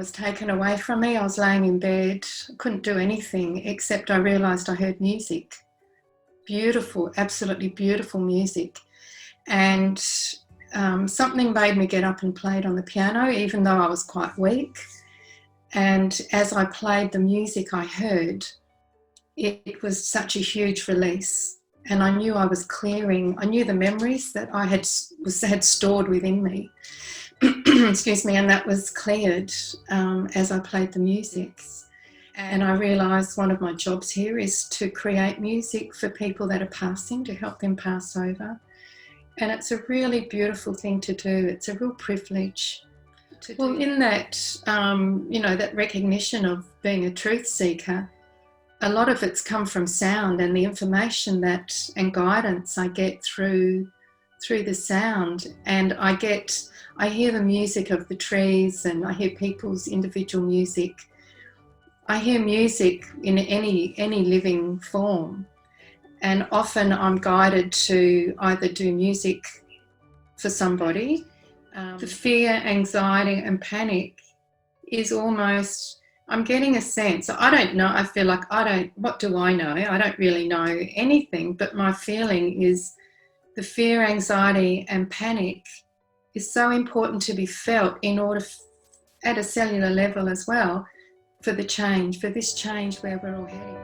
was taken away from me. I was laying in bed, couldn't do anything, except I realised I heard music. Beautiful, absolutely beautiful music. And something made me get up and play it on the piano, even though I was quite weak. And as I played the music I heard, it was such a huge release. And I knew I was clearing, I knew the memories that I had stored within me. Excuse me, and that was cleared as I played the music. And I realised one of my jobs here is to create music for people that are passing, to help them pass over. And it's a really beautiful thing to do. It's a real privilege. Well, in that, that recognition of being a truth seeker, a lot of it's come from sound and the information and guidance I get through the sound. And I hear the music of the trees, and I hear people's individual music. I hear music in any living form. And often I'm guided to either do music for somebody. The fear, anxiety and panic is almost, I'm getting a sense, I don't know, I feel like what do I know? I don't really know anything, but my feeling is the fear, anxiety and panic is so important to be felt in order, at a cellular level as well, for this change where we're all heading.